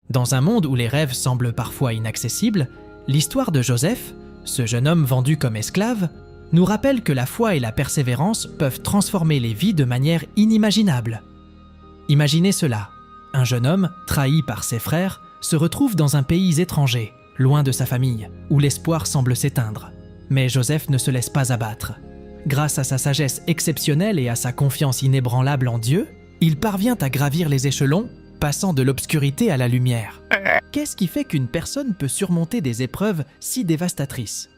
Dans un monde où les rêves semblent parfois inaccessibles, l'histoire de Joseph, ce jeune homme vendu comme esclave, nous rappelle que la foi et la persévérance peuvent transformer les vies de manière inimaginable. Imaginez cela, un jeune homme, trahi par ses frères, se retrouve dans un pays étranger, loin de sa famille, où l'espoir semble s'éteindre. Mais Joseph ne se laisse pas abattre. Grâce à sa sagesse exceptionnelle et à sa confiance inébranlable en Dieu, il parvient à gravir les échelons, passant de l'obscurité à la lumière. Qu'est-ce qui fait qu'une personne peut surmonter des épreuves si dévastatrices ?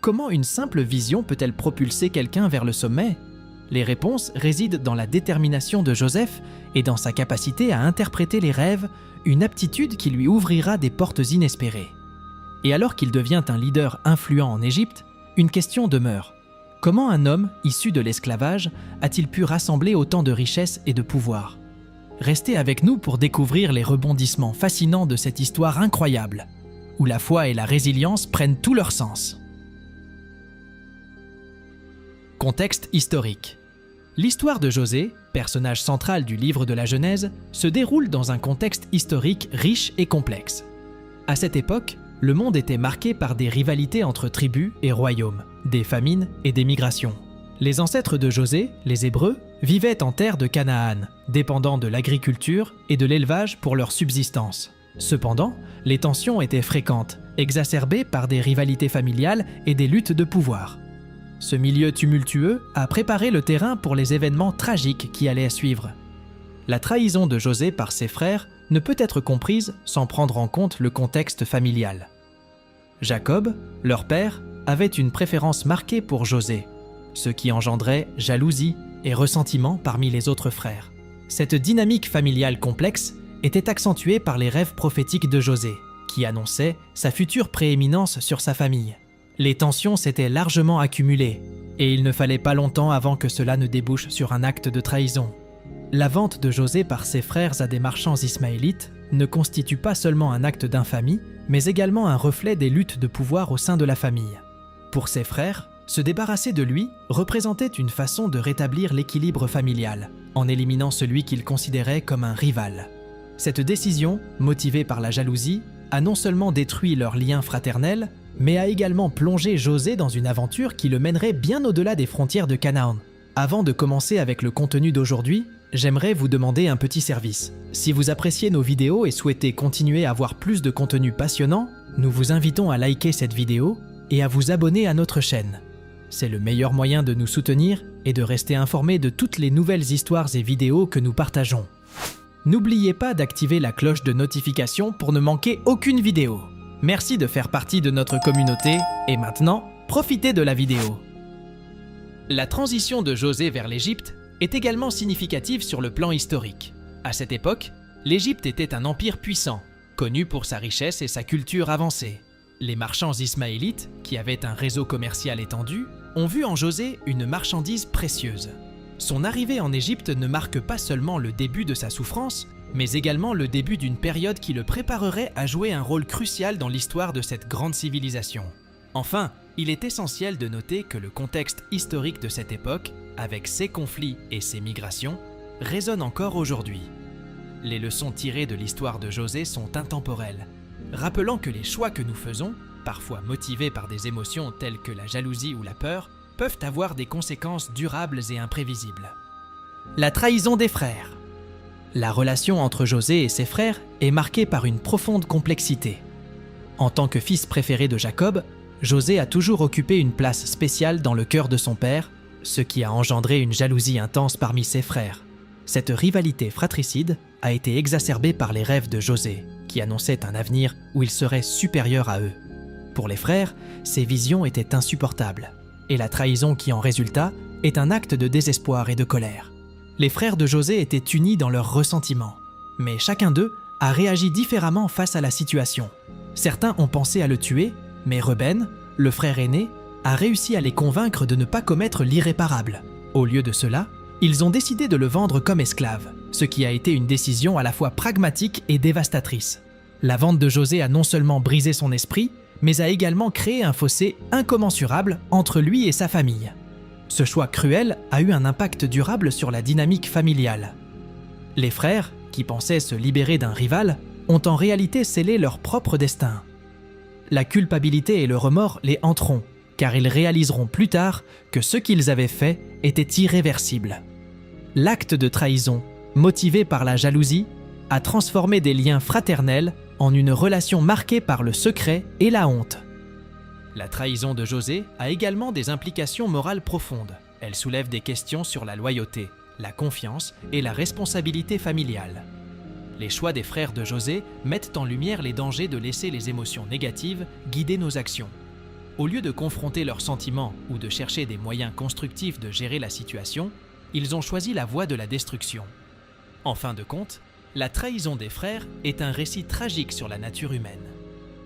Comment une simple vision peut-elle propulser quelqu'un vers le sommet ? Les réponses résident dans la détermination de Joseph et dans sa capacité à interpréter les rêves, une aptitude qui lui ouvrira des portes inespérées. Et alors qu'il devient un leader influent en Égypte, une question demeure. Comment un homme, issu de l'esclavage, a-t-il pu rassembler autant de richesses et de pouvoir ? Restez avec nous pour découvrir les rebondissements fascinants de cette histoire incroyable, où la foi et la résilience prennent tout leur sens. Contexte historique. L'histoire de José, personnage central du livre de la Genèse, se déroule dans un contexte historique riche et complexe. À cette époque, le monde était marqué par des rivalités entre tribus et royaumes, des famines et des migrations. Les ancêtres de José, les Hébreux, vivaient en terre de Canaan, dépendant de l'agriculture et de l'élevage pour leur subsistance. Cependant, les tensions étaient fréquentes, exacerbées par des rivalités familiales et des luttes de pouvoir. Ce milieu tumultueux a préparé le terrain pour les événements tragiques qui allaient suivre. La trahison de José par ses frères ne peut être comprise sans prendre en compte le contexte familial. Jacob, leur père, avait une préférence marquée pour José, ce qui engendrait jalousie et ressentiment parmi les autres frères. Cette dynamique familiale complexe était accentuée par les rêves prophétiques de José, qui annonçaient sa future prééminence sur sa famille. Les tensions s'étaient largement accumulées, et il ne fallait pas longtemps avant que cela ne débouche sur un acte de trahison. La vente de José par ses frères à des marchands ismaélites ne constitue pas seulement un acte d'infamie, mais également un reflet des luttes de pouvoir au sein de la famille. Pour ses frères, se débarrasser de lui représentait une façon de rétablir l'équilibre familial, en éliminant celui qu'ils considéraient comme un rival. Cette décision, motivée par la jalousie, a non seulement détruit leur lien fraternel, mais a également plongé José dans une aventure qui le mènerait bien au-delà des frontières de Canaan. Avant de commencer avec le contenu d'aujourd'hui, j'aimerais vous demander un petit service. Si vous appréciez nos vidéos et souhaitez continuer à voir plus de contenu passionnant, nous vous invitons à liker cette vidéo et à vous abonner à notre chaîne. C'est le meilleur moyen de nous soutenir et de rester informé de toutes les nouvelles histoires et vidéos que nous partageons. N'oubliez pas d'activer la cloche de notification pour ne manquer aucune vidéo. Merci de faire partie de notre communauté et maintenant, profitez de la vidéo. La transition de José vers l'Égypte est également significative sur le plan historique. À cette époque, l'Égypte était un empire puissant, connu pour sa richesse et sa culture avancée. Les marchands ismaélites, qui avaient un réseau commercial étendu, ont vu en José une marchandise précieuse. Son arrivée en Égypte ne marque pas seulement le début de sa souffrance, mais également le début d'une période qui le préparerait à jouer un rôle crucial dans l'histoire de cette grande civilisation. Enfin, il est essentiel de noter que le contexte historique de cette époque, avec ses conflits et ses migrations, résonne encore aujourd'hui. Les leçons tirées de l'histoire de José sont intemporelles, rappelant que les choix que nous faisons, parfois motivés par des émotions telles que la jalousie ou la peur, peuvent avoir des conséquences durables et imprévisibles. La trahison des frères. La relation entre José et ses frères est marquée par une profonde complexité. En tant que fils préféré de Jacob, José a toujours occupé une place spéciale dans le cœur de son père, ce qui a engendré une jalousie intense parmi ses frères. Cette rivalité fratricide a été exacerbée par les rêves de José, qui annonçaient un avenir où il serait supérieur à eux. Pour les frères, ces visions étaient insupportables, et la trahison qui en résulta est un acte de désespoir et de colère. Les frères de José étaient unis dans leurs ressentiments, mais chacun d'eux a réagi différemment face à la situation. Certains ont pensé à le tuer, mais Reuben, le frère aîné, a réussi à les convaincre de ne pas commettre l'irréparable. Au lieu de cela, ils ont décidé de le vendre comme esclave, ce qui a été une décision à la fois pragmatique et dévastatrice. La vente de José a non seulement brisé son esprit, mais a également créé un fossé incommensurable entre lui et sa famille. Ce choix cruel a eu un impact durable sur la dynamique familiale. Les frères, qui pensaient se libérer d'un rival, ont en réalité scellé leur propre destin. La culpabilité et le remords les hanteront, car ils réaliseront plus tard que ce qu'ils avaient fait était irréversible. L'acte de trahison, motivé par la jalousie, a transformé des liens fraternels en une relation marquée par le secret et la honte. La trahison de José a également des implications morales profondes. Elle soulève des questions sur la loyauté, la confiance et la responsabilité familiale. Les choix des frères de José mettent en lumière les dangers de laisser les émotions négatives guider nos actions. Au lieu de confronter leurs sentiments ou de chercher des moyens constructifs de gérer la situation, ils ont choisi la voie de la destruction. En fin de compte, la trahison des frères est un récit tragique sur la nature humaine.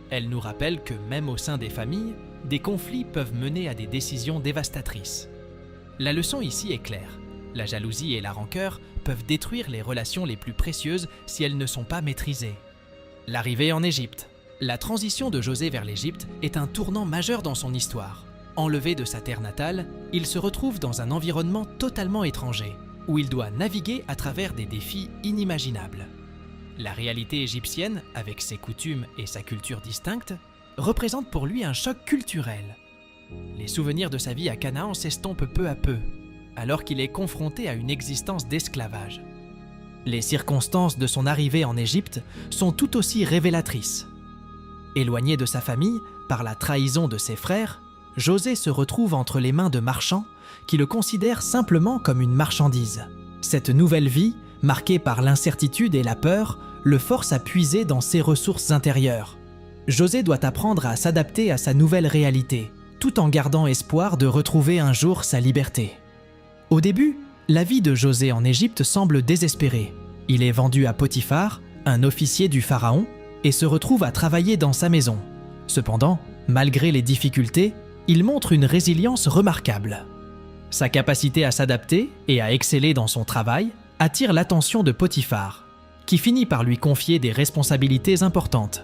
Elle nous rappelle que même au sein des familles, des conflits peuvent mener à des décisions dévastatrices. La leçon ici est claire. La jalousie et la rancœur peuvent détruire les relations les plus précieuses si elles ne sont pas maîtrisées. L'arrivée en Égypte. La transition de José vers l'Égypte est un tournant majeur dans son histoire. Enlevé de sa terre natale, il se retrouve dans un environnement totalement étranger, où il doit naviguer à travers des défis inimaginables. La réalité égyptienne, avec ses coutumes et sa culture distincte, représente pour lui un choc culturel. Les souvenirs de sa vie à Canaan s'estompent peu à peu, alors qu'il est confronté à une existence d'esclavage. Les circonstances de son arrivée en Égypte sont tout aussi révélatrices. Éloigné de sa famille par la trahison de ses frères, José se retrouve entre les mains de marchands qui le considèrent simplement comme une marchandise. Cette nouvelle vie, marquée par l'incertitude et la peur, le force à puiser dans ses ressources intérieures. José doit apprendre à s'adapter à sa nouvelle réalité, tout en gardant espoir de retrouver un jour sa liberté. Au début, la vie de José en Égypte semble désespérée. Il est vendu à Potiphar, un officier du pharaon, et se retrouve à travailler dans sa maison. Cependant, malgré les difficultés, il montre une résilience remarquable. Sa capacité à s'adapter et à exceller dans son travail attire l'attention de Potiphar, qui finit par lui confier des responsabilités importantes.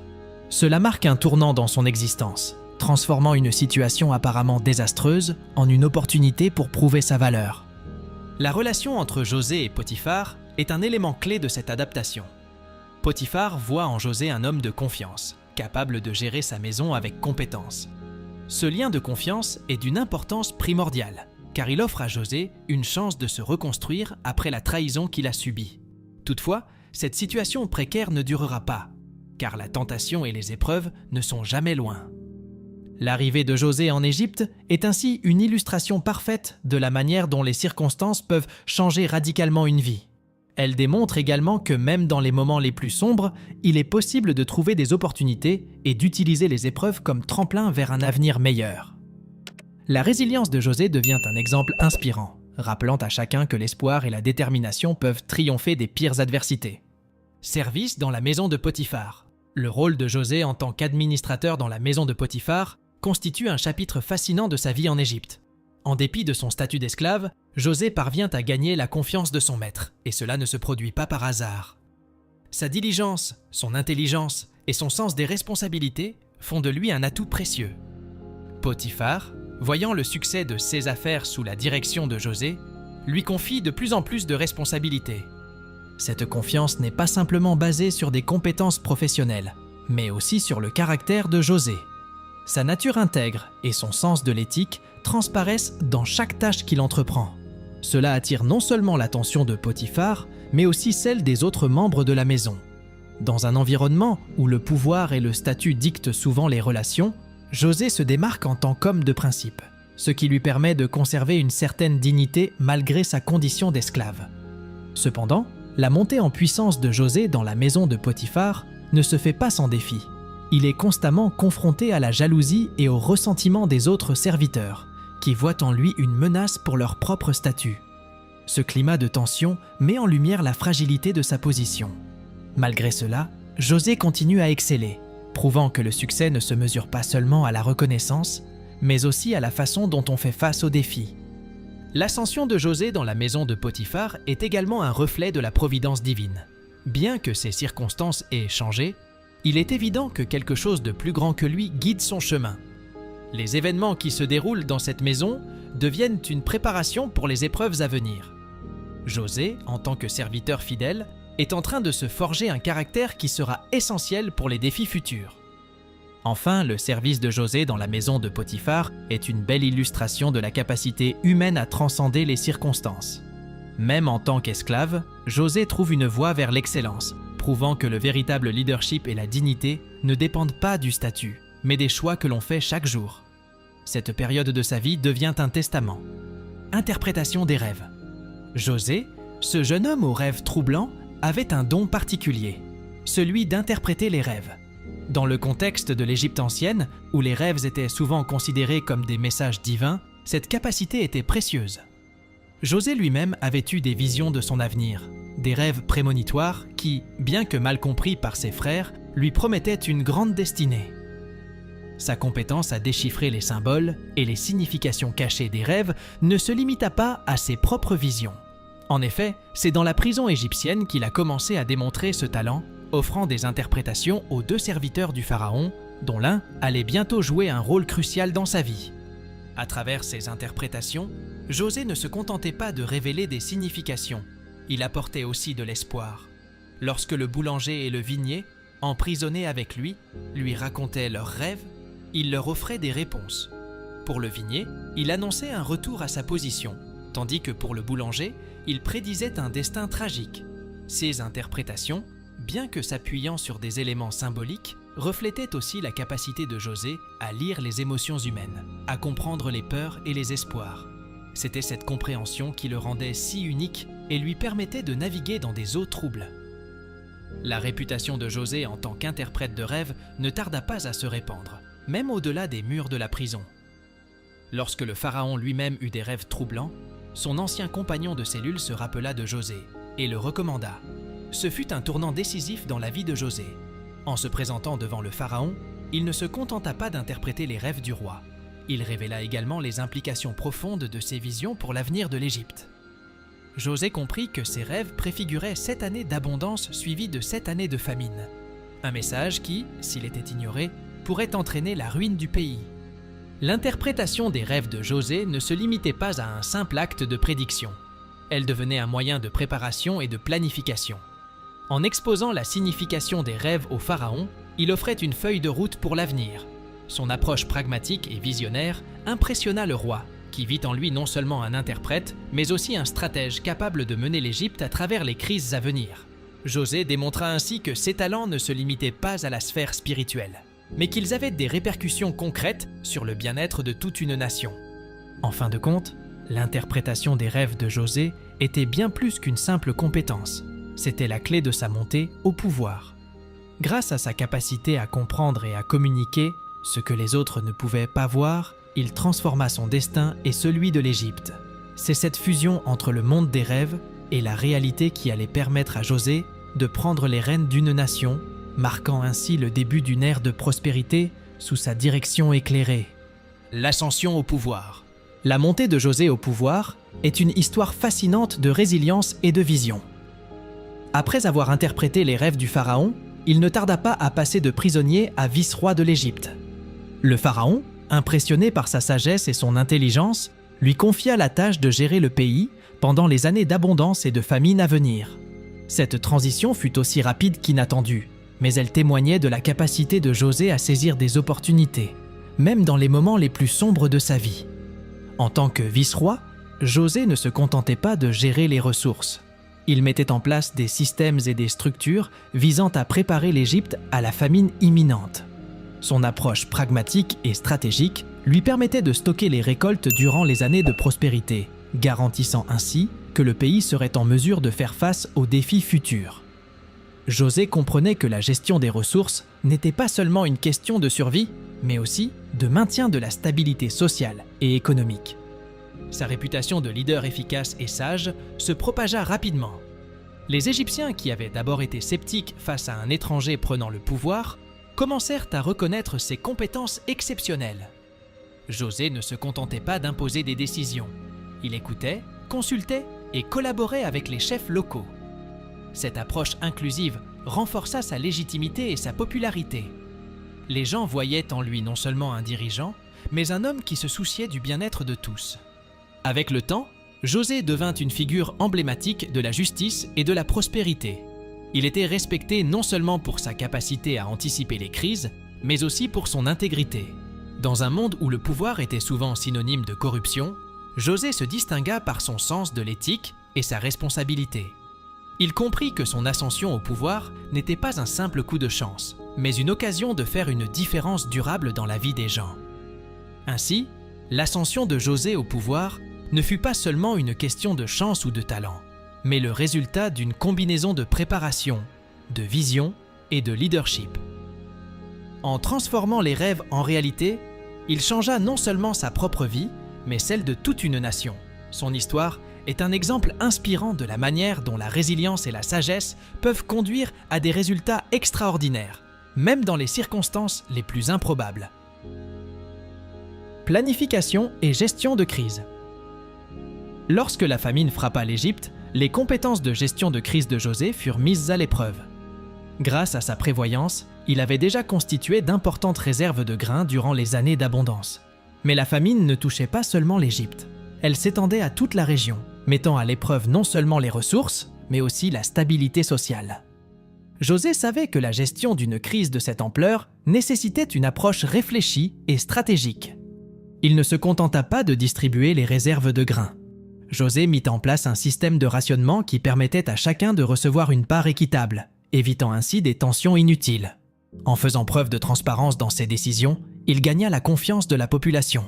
Cela marque un tournant dans son existence, transformant une situation apparemment désastreuse en une opportunité pour prouver sa valeur. La relation entre José et Potiphar est un élément clé de cette adaptation. Potiphar voit en José un homme de confiance, capable de gérer sa maison avec compétence. Ce lien de confiance est d'une importance primordiale, car il offre à José une chance de se reconstruire après la trahison qu'il a subie. Toutefois, cette situation précaire ne durera pas, car la tentation et les épreuves ne sont jamais loin. L'arrivée de José en Égypte est ainsi une illustration parfaite de la manière dont les circonstances peuvent changer radicalement une vie. Elle démontre également que même dans les moments les plus sombres, il est possible de trouver des opportunités et d'utiliser les épreuves comme tremplin vers un avenir meilleur. La résilience de José devient un exemple inspirant, rappelant à chacun que l'espoir et la détermination peuvent triompher des pires adversités. Service dans la maison de Potiphar. Le rôle de José en tant qu'administrateur dans la maison de Potiphar constitue un chapitre fascinant de sa vie en Égypte. En dépit de son statut d'esclave, José parvient à gagner la confiance de son maître, et cela ne se produit pas par hasard. Sa diligence, son intelligence et son sens des responsabilités font de lui un atout précieux. Potiphar, voyant le succès de ses affaires sous la direction de José, lui confie de plus en plus de responsabilités. Cette confiance n'est pas simplement basée sur des compétences professionnelles, mais aussi sur le caractère de José. Sa nature intègre et son sens de l'éthique transparaissent dans chaque tâche qu'il entreprend. Cela attire non seulement l'attention de Potiphar, mais aussi celle des autres membres de la maison. Dans un environnement où le pouvoir et le statut dictent souvent les relations, José se démarque en tant qu'homme de principe, ce qui lui permet de conserver une certaine dignité malgré sa condition d'esclave. Cependant, la montée en puissance de José dans la maison de Potiphar ne se fait pas sans défi. Il est constamment confronté à la jalousie et au ressentiment des autres serviteurs, qui voient en lui une menace pour leur propre statut. Ce climat de tension met en lumière la fragilité de sa position. Malgré cela, José continue à exceller, prouvant que le succès ne se mesure pas seulement à la reconnaissance, mais aussi à la façon dont on fait face aux défis. L'ascension de José dans la maison de Potiphar est également un reflet de la providence divine. Bien que ses circonstances aient changé, il est évident que quelque chose de plus grand que lui guide son chemin. Les événements qui se déroulent dans cette maison deviennent une préparation pour les épreuves à venir. José, en tant que serviteur fidèle, est en train de se forger un caractère qui sera essentiel pour les défis futurs. Enfin, le service de José dans la maison de Potiphar est une belle illustration de la capacité humaine à transcender les circonstances. Même en tant qu'esclave, José trouve une voie vers l'excellence, prouvant que le véritable leadership et la dignité ne dépendent pas du statut, mais des choix que l'on fait chaque jour. Cette période de sa vie devient un testament. Interprétation des rêves. José, ce jeune homme aux rêves troublants, avait un don particulier, celui d'interpréter les rêves. Dans le contexte de l'Égypte ancienne, où les rêves étaient souvent considérés comme des messages divins, cette capacité était précieuse. José lui-même avait eu des visions de son avenir, des rêves prémonitoires qui, bien que mal compris par ses frères, lui promettaient une grande destinée. Sa compétence à déchiffrer les symboles et les significations cachées des rêves ne se limita pas à ses propres visions. En effet, c'est dans la prison égyptienne qu'il a commencé à démontrer ce talent, offrant des interprétations aux 2 serviteurs du pharaon, dont l'un allait bientôt jouer un rôle crucial dans sa vie. À travers ces interprétations, José ne se contentait pas de révéler des significations, il apportait aussi de l'espoir. Lorsque le boulanger et le vignier, emprisonnés avec lui racontaient leurs rêves, il leur offrait des réponses. Pour le vignier, il annonçait un retour à sa position, tandis que pour le boulanger, il prédisait un destin tragique. Ces interprétations, bien que s'appuyant sur des éléments symboliques, reflétaient aussi la capacité de José à lire les émotions humaines, à comprendre les peurs et les espoirs. C'était cette compréhension qui le rendait si unique et lui permettait de naviguer dans des eaux troubles. La réputation de José en tant qu'interprète de rêves ne tarda pas à se répandre, même au-delà des murs de la prison. Lorsque le pharaon lui-même eut des rêves troublants, son ancien compagnon de cellule se rappela de José et le recommanda. Ce fut un tournant décisif dans la vie de José. En se présentant devant le pharaon, il ne se contenta pas d'interpréter les rêves du roi. Il révéla également les implications profondes de ses visions pour l'avenir de l'Égypte. José comprit que ces rêves préfiguraient 7 années d'abondance suivies de 7 années de famine. Un message qui, s'il était ignoré, pourrait entraîner la ruine du pays. L'interprétation des rêves de José ne se limitait pas à un simple acte de prédiction. Elle devenait un moyen de préparation et de planification. En exposant la signification des rêves au pharaon, il offrait une feuille de route pour l'avenir. Son approche pragmatique et visionnaire impressionna le roi, qui vit en lui non seulement un interprète, mais aussi un stratège capable de mener l'Égypte à travers les crises à venir. José démontra ainsi que ses talents ne se limitaient pas à la sphère spirituelle, mais qu'ils avaient des répercussions concrètes sur le bien-être de toute une nation. En fin de compte, l'interprétation des rêves de José était bien plus qu'une simple compétence. C'était la clé de sa montée au pouvoir. Grâce à sa capacité à comprendre et à communiquer ce que les autres ne pouvaient pas voir, il transforma son destin et celui de l'Égypte. C'est cette fusion entre le monde des rêves et la réalité qui allait permettre à José de prendre les rênes d'une nation, marquant ainsi le début d'une ère de prospérité sous sa direction éclairée. L'ascension au pouvoir. La montée de José au pouvoir est une histoire fascinante de résilience et de vision. Après avoir interprété les rêves du pharaon, il ne tarda pas à passer de prisonnier à vice-roi de l'Égypte. Le pharaon, impressionné par sa sagesse et son intelligence, lui confia la tâche de gérer le pays pendant les années d'abondance et de famine à venir. Cette transition fut aussi rapide qu'inattendue, mais elle témoignait de la capacité de José à saisir des opportunités, même dans les moments les plus sombres de sa vie. En tant que vice-roi, José ne se contentait pas de gérer les ressources. Il mettait en place des systèmes et des structures visant à préparer l'Égypte à la famine imminente. Son approche pragmatique et stratégique lui permettait de stocker les récoltes durant les années de prospérité, garantissant ainsi que le pays serait en mesure de faire face aux défis futurs. José comprenait que la gestion des ressources n'était pas seulement une question de survie, mais aussi de maintien de la stabilité sociale et économique. Sa réputation de leader efficace et sage se propagea rapidement. Les Égyptiens, qui avaient d'abord été sceptiques face à un étranger prenant le pouvoir, commencèrent à reconnaître ses compétences exceptionnelles. José ne se contentait pas d'imposer des décisions. Il écoutait, consultait et collaborait avec les chefs locaux. Cette approche inclusive renforça sa légitimité et sa popularité. Les gens voyaient en lui non seulement un dirigeant, mais un homme qui se souciait du bien-être de tous. Avec le temps, José devint une figure emblématique de la justice et de la prospérité. Il était respecté non seulement pour sa capacité à anticiper les crises, mais aussi pour son intégrité. Dans un monde où le pouvoir était souvent synonyme de corruption, José se distingua par son sens de l'éthique et sa responsabilité. Il comprit que son ascension au pouvoir n'était pas un simple coup de chance, mais une occasion de faire une différence durable dans la vie des gens. Ainsi, l'ascension de José au pouvoir ne fut pas seulement une question de chance ou de talent, mais le résultat d'une combinaison de préparation, de vision et de leadership. En transformant les rêves en réalité, il changea non seulement sa propre vie, mais celle de toute une nation. Son histoire est un exemple inspirant de la manière dont la résilience et la sagesse peuvent conduire à des résultats extraordinaires, même dans les circonstances les plus improbables. Planification et gestion de crise. Lorsque la famine frappa l'Égypte, les compétences de gestion de crise de José furent mises à l'épreuve. Grâce à sa prévoyance, il avait déjà constitué d'importantes réserves de grains durant les années d'abondance. Mais la famine ne touchait pas seulement l'Égypte. Elle s'étendait à toute la région, mettant à l'épreuve non seulement les ressources, mais aussi la stabilité sociale. José savait que la gestion d'une crise de cette ampleur nécessitait une approche réfléchie et stratégique. Il ne se contenta pas de distribuer les réserves de grains. José mit en place un système de rationnement qui permettait à chacun de recevoir une part équitable, évitant ainsi des tensions inutiles. En faisant preuve de transparence dans ses décisions, il gagna la confiance de la population.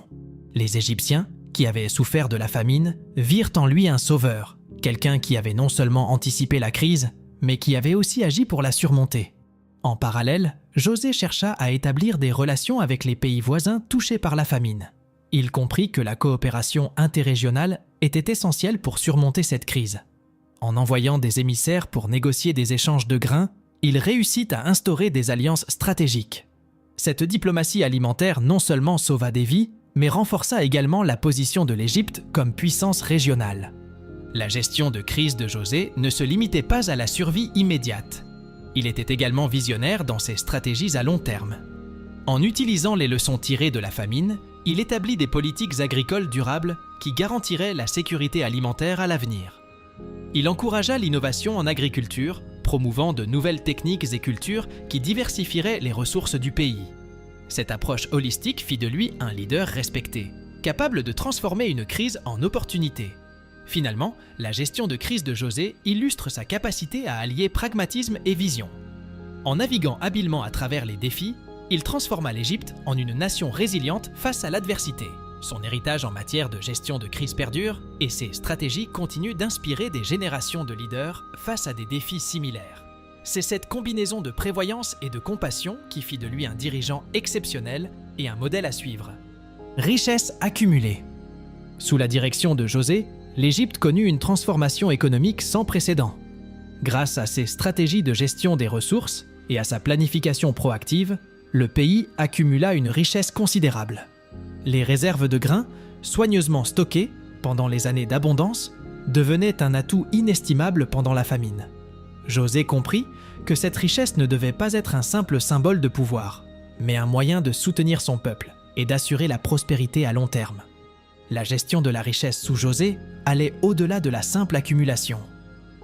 Les Égyptiens, qui avaient souffert de la famine, virent en lui un sauveur, quelqu'un qui avait non seulement anticipé la crise, mais qui avait aussi agi pour la surmonter. En parallèle, José chercha à établir des relations avec les pays voisins touchés par la famine. Il comprit que la coopération interrégionale était essentielle pour surmonter cette crise. En envoyant des émissaires pour négocier des échanges de grains, il réussit à instaurer des alliances stratégiques. Cette diplomatie alimentaire non seulement sauva des vies, mais renforça également la position de l'Égypte comme puissance régionale. La gestion de crise de José ne se limitait pas à la survie immédiate. Il était également visionnaire dans ses stratégies à long terme. En utilisant les leçons tirées de la famine, il établit des politiques agricoles durables qui garantiraient la sécurité alimentaire à l'avenir. Il encouragea l'innovation en agriculture, promouvant de nouvelles techniques et cultures qui diversifieraient les ressources du pays. Cette approche holistique fit de lui un leader respecté, capable de transformer une crise en opportunité. Finalement, la gestion de crise de José illustre sa capacité à allier pragmatisme et vision. En naviguant habilement à travers les défis, il transforma l'Égypte en une nation résiliente face à l'adversité. Son héritage en matière de gestion de crise perdure et ses stratégies continuent d'inspirer des générations de leaders face à des défis similaires. C'est cette combinaison de prévoyance et de compassion qui fit de lui un dirigeant exceptionnel et un modèle à suivre. Richesse accumulée. Sous la direction de José, l'Égypte connut une transformation économique sans précédent. Grâce à ses stratégies de gestion des ressources et à sa planification proactive, le pays accumula une richesse considérable. Les réserves de grains, soigneusement stockées pendant les années d'abondance, devenaient un atout inestimable pendant la famine. José comprit que cette richesse ne devait pas être un simple symbole de pouvoir, mais un moyen de soutenir son peuple et d'assurer la prospérité à long terme. La gestion de la richesse sous José allait au-delà de la simple accumulation.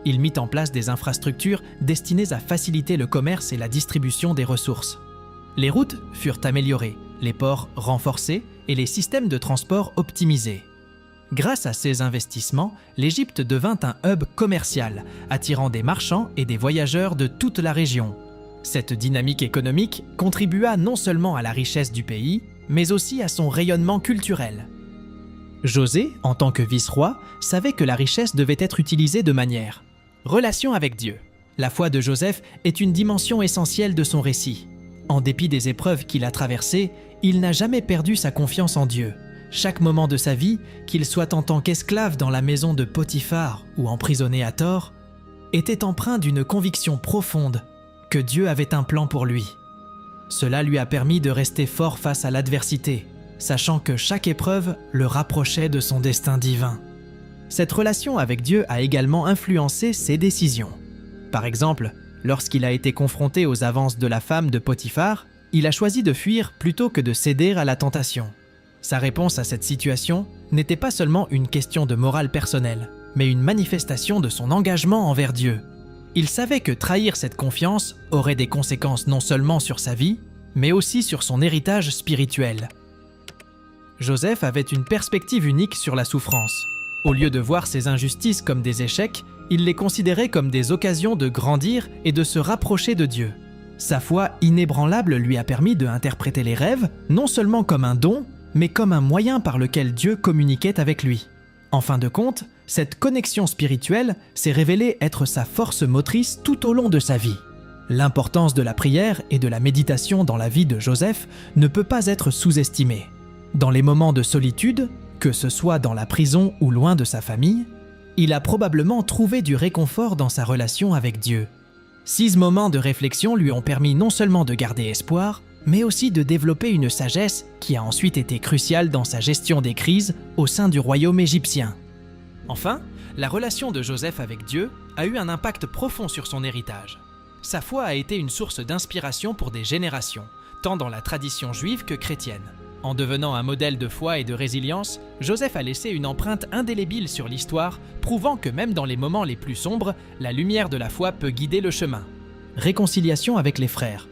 Il mit en place des infrastructures destinées à faciliter le commerce et la distribution des ressources. Les routes furent améliorées, les ports renforcés et les systèmes de transport optimisés. Grâce à ces investissements, l'Égypte devint un hub commercial, attirant des marchands et des voyageurs de toute la région. Cette dynamique économique contribua non seulement à la richesse du pays, mais aussi à son rayonnement culturel. José, en tant que vice-roi, savait que la richesse devait être utilisée de manière. Relation avec Dieu. La foi de Joseph est une dimension essentielle de son récit. En dépit des épreuves qu'il a traversées, il n'a jamais perdu sa confiance en Dieu. Chaque moment de sa vie, qu'il soit en tant qu'esclave dans la maison de Potiphar ou emprisonné à tort, était empreint d'une conviction profonde que Dieu avait un plan pour lui. Cela lui a permis de rester fort face à l'adversité, sachant que chaque épreuve le rapprochait de son destin divin. Cette relation avec Dieu a également influencé ses décisions. Par exemple, lorsqu'il a été confronté aux avances de la femme de Potiphar, il a choisi de fuir plutôt que de céder à la tentation. Sa réponse à cette situation n'était pas seulement une question de morale personnelle, mais une manifestation de son engagement envers Dieu. Il savait que trahir cette confiance aurait des conséquences non seulement sur sa vie, mais aussi sur son héritage spirituel. Joseph avait une perspective unique sur la souffrance. Au lieu de voir ses injustices comme des échecs, il les considérait comme des occasions de grandir et de se rapprocher de Dieu. Sa foi inébranlable lui a permis de interpréter les rêves, non seulement comme un don, mais comme un moyen par lequel Dieu communiquait avec lui. En fin de compte, cette connexion spirituelle s'est révélée être sa force motrice tout au long de sa vie. L'importance de la prière et de la méditation dans la vie de Joseph ne peut pas être sous-estimée. Dans les moments de solitude, que ce soit dans la prison ou loin de sa famille, il a probablement trouvé du réconfort dans sa relation avec Dieu. 6 moments de réflexion lui ont permis non seulement de garder espoir, mais aussi de développer une sagesse qui a ensuite été cruciale dans sa gestion des crises au sein du royaume égyptien. Enfin, la relation de Joseph avec Dieu a eu un impact profond sur son héritage. Sa foi a été une source d'inspiration pour des générations, tant dans la tradition juive que chrétienne. En devenant un modèle de foi et de résilience, Joseph a laissé une empreinte indélébile sur l'histoire, prouvant que même dans les moments les plus sombres, la lumière de la foi peut guider le chemin. Réconciliation avec les frères.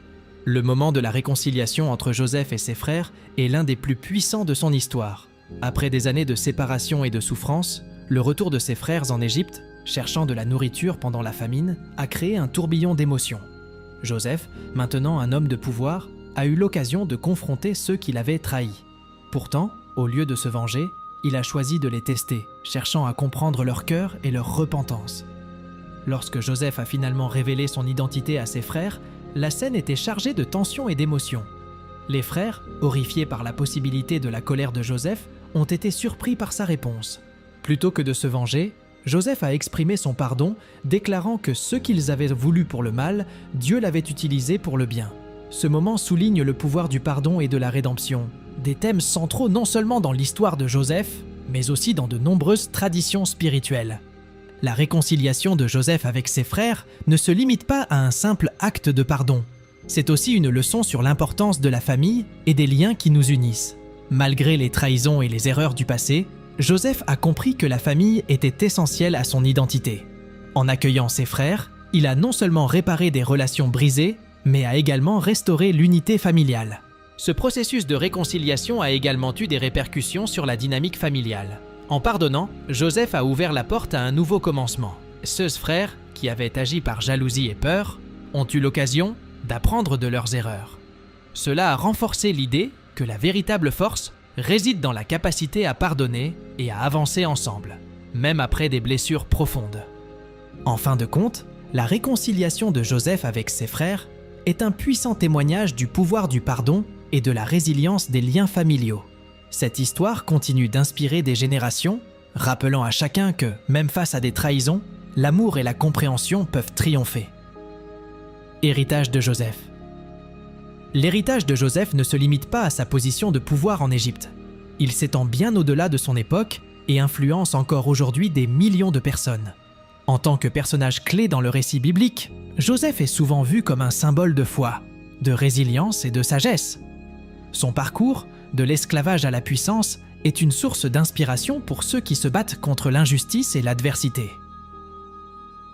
Le moment de la réconciliation entre Joseph et ses frères est l'un des plus puissants de son histoire. Après des années de séparation et de souffrance, le retour de ses frères en Égypte, cherchant de la nourriture pendant la famine, a créé un tourbillon d'émotions. Joseph, maintenant un homme de pouvoir, a eu l'occasion de confronter ceux qui l'avaient trahi. Pourtant, au lieu de se venger, il a choisi de les tester, cherchant à comprendre leur cœur et leur repentance. Lorsque Joseph a finalement révélé son identité à ses frères, la scène était chargée de tension et d'émotion. Les frères, horrifiés par la possibilité de la colère de Joseph, ont été surpris par sa réponse. Plutôt que de se venger, Joseph a exprimé son pardon, déclarant que ce qu'ils avaient voulu pour le mal, Dieu l'avait utilisé pour le bien. Ce moment souligne le pouvoir du pardon et de la rédemption, des thèmes centraux non seulement dans l'histoire de Joseph, mais aussi dans de nombreuses traditions spirituelles. La réconciliation de Joseph avec ses frères ne se limite pas à un simple acte de pardon. C'est aussi une leçon sur l'importance de la famille et des liens qui nous unissent. Malgré les trahisons et les erreurs du passé, Joseph a compris que la famille était essentielle à son identité. En accueillant ses frères, il a non seulement réparé des relations brisées, mais a également restauré l'unité familiale. Ce processus de réconciliation a également eu des répercussions sur la dynamique familiale. En pardonnant, Joseph a ouvert la porte à un nouveau commencement. Ses frères, qui avaient agi par jalousie et peur, ont eu l'occasion d'apprendre de leurs erreurs. Cela a renforcé l'idée que la véritable force réside dans la capacité à pardonner et à avancer ensemble, même après des blessures profondes. En fin de compte, la réconciliation de Joseph avec ses frères est un puissant témoignage du pouvoir du pardon et de la résilience des liens familiaux. Cette histoire continue d'inspirer des générations, rappelant à chacun que, même face à des trahisons, l'amour et la compréhension peuvent triompher. Héritage de Joseph. L'héritage de Joseph ne se limite pas à sa position de pouvoir en Égypte. Il s'étend bien au-delà de son époque et influence encore aujourd'hui des millions de personnes. En tant que personnage clé dans le récit biblique, Joseph est souvent vu comme un symbole de foi, de résilience et de sagesse. Son parcours, de l'esclavage à la puissance, est une source d'inspiration pour ceux qui se battent contre l'injustice et l'adversité.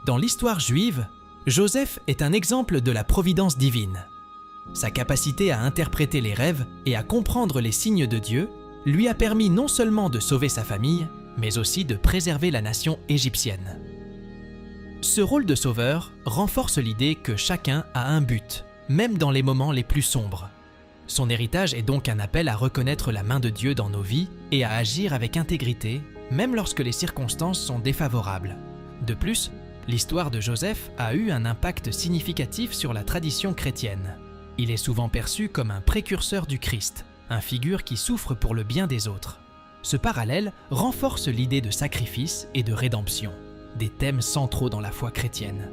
Dans l'histoire juive, Joseph est un exemple de la providence divine. Sa capacité à interpréter les rêves et à comprendre les signes de Dieu lui a permis non seulement de sauver sa famille, mais aussi de préserver la nation égyptienne. Ce rôle de sauveur renforce l'idée que chacun a un but, même dans les moments les plus sombres. Son héritage est donc un appel à reconnaître la main de Dieu dans nos vies et à agir avec intégrité, même lorsque les circonstances sont défavorables. De plus, l'histoire de Joseph a eu un impact significatif sur la tradition chrétienne. Il est souvent perçu comme un précurseur du Christ, une figure qui souffre pour le bien des autres. Ce parallèle renforce l'idée de sacrifice et de rédemption, des thèmes centraux dans la foi chrétienne.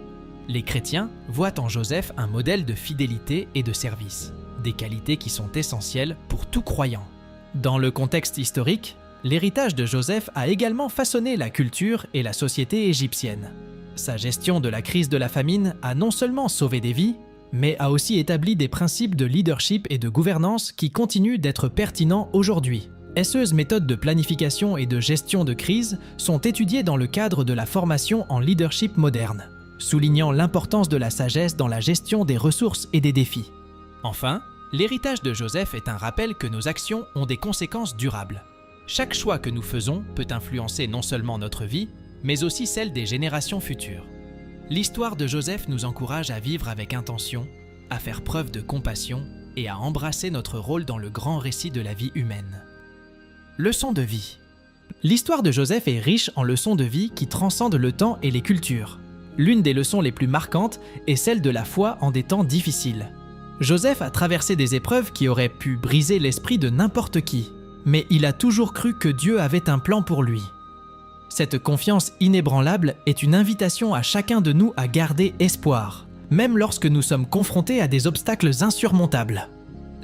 Les chrétiens voient en Joseph un modèle de fidélité et de service, des qualités qui sont essentielles pour tout croyant. Dans le contexte historique, l'héritage de Joseph a également façonné la culture et la société égyptienne. Sa gestion de la crise de la famine a non seulement sauvé des vies, mais a aussi établi des principes de leadership et de gouvernance qui continuent d'être pertinents aujourd'hui. Ces méthodes de planification et de gestion de crise sont étudiées dans le cadre de la formation en leadership moderne. soulignant l'importance de la sagesse dans la gestion des ressources et des défis. Enfin, l'héritage de Joseph est un rappel que nos actions ont des conséquences durables. Chaque choix que nous faisons peut influencer non seulement notre vie, mais aussi celle des générations futures. L'histoire de Joseph nous encourage à vivre avec intention, à faire preuve de compassion et à embrasser notre rôle dans le grand récit de la vie humaine. Leçon de vie. L'histoire de Joseph est riche en leçons de vie qui transcendent le temps et les cultures. L'une des leçons les plus marquantes est celle de la foi en des temps difficiles. Joseph a traversé des épreuves qui auraient pu briser l'esprit de n'importe qui, mais il a toujours cru que Dieu avait un plan pour lui. Cette confiance inébranlable est une invitation à chacun de nous à garder espoir, même lorsque nous sommes confrontés à des obstacles insurmontables.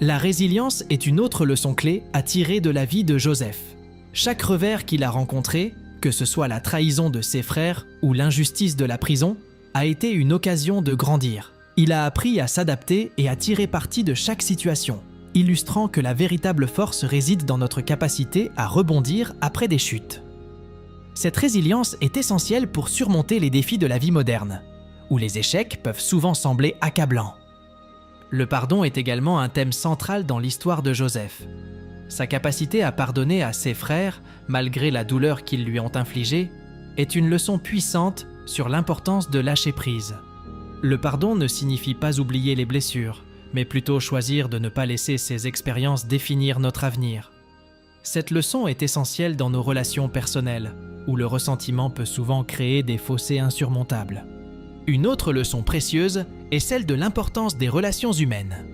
La résilience est une autre leçon clé à tirer de la vie de Joseph. Chaque revers qu'il a rencontré, que ce soit la trahison de ses frères ou l'injustice de la prison, a été une occasion de grandir. Il a appris à s'adapter et à tirer parti de chaque situation, illustrant que la véritable force réside dans notre capacité à rebondir après des chutes. Cette résilience est essentielle pour surmonter les défis de la vie moderne, où les échecs peuvent souvent sembler accablants. Le pardon est également un thème central dans l'histoire de Joseph. Sa capacité à pardonner à ses frères, malgré la douleur qu'ils lui ont infligée, est une leçon puissante sur l'importance de lâcher prise. Le pardon ne signifie pas oublier les blessures, mais plutôt choisir de ne pas laisser ces expériences définir notre avenir. Cette leçon est essentielle dans nos relations personnelles, où le ressentiment peut souvent créer des fossés insurmontables. Une autre leçon précieuse est celle de l'importance des relations humaines.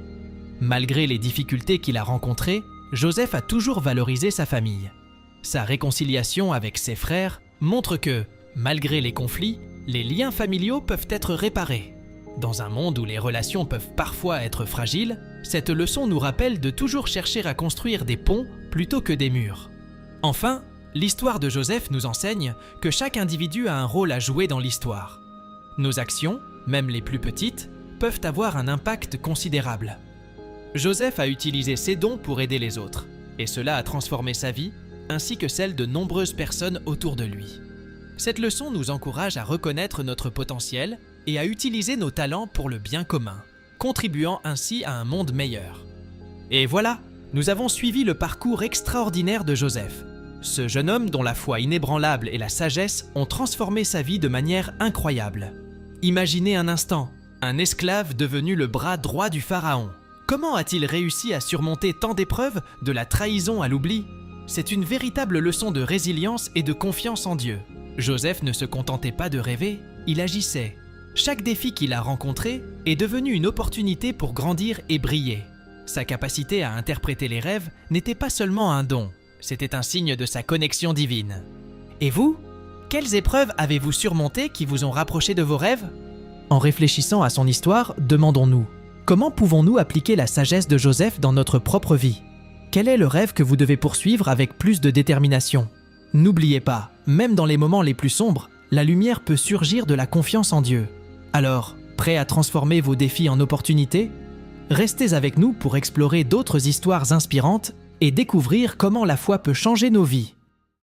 Malgré les difficultés qu'il a rencontrées, Joseph a toujours valorisé sa famille. Sa réconciliation avec ses frères montre que, malgré les conflits, les liens familiaux peuvent être réparés. Dans un monde où les relations peuvent parfois être fragiles, cette leçon nous rappelle de toujours chercher à construire des ponts plutôt que des murs. Enfin, l'histoire de Joseph nous enseigne que chaque individu a un rôle à jouer dans l'histoire. Nos actions, même les plus petites, peuvent avoir un impact considérable. Joseph a utilisé ses dons pour aider les autres, et cela a transformé sa vie, ainsi que celle de nombreuses personnes autour de lui. Cette leçon nous encourage à reconnaître notre potentiel et à utiliser nos talents pour le bien commun, contribuant ainsi à un monde meilleur. Et voilà, nous avons suivi le parcours extraordinaire de Joseph, ce jeune homme dont la foi inébranlable et la sagesse ont transformé sa vie de manière incroyable. Imaginez un instant, un esclave devenu le bras droit du pharaon. Comment a-t-il réussi à surmonter tant d'épreuves, de la trahison à l'oubli ? C'est une véritable leçon de résilience et de confiance en Dieu. Joseph ne se contentait pas de rêver, il agissait. Chaque défi qu'il a rencontré est devenu une opportunité pour grandir et briller. Sa capacité à interpréter les rêves n'était pas seulement un don, c'était un signe de sa connexion divine. Et vous ? Quelles épreuves avez-vous surmontées qui vous ont rapproché de vos rêves ? En réfléchissant à son histoire, demandons-nous, comment pouvons-nous appliquer la sagesse de Joseph dans notre propre vie ? Quel est le rêve que vous devez poursuivre avec plus de détermination ? N'oubliez pas, même dans les moments les plus sombres, la lumière peut surgir de la confiance en Dieu. Alors, prêt à transformer vos défis en opportunités ? Restez avec nous pour explorer d'autres histoires inspirantes et découvrir comment la foi peut changer nos vies.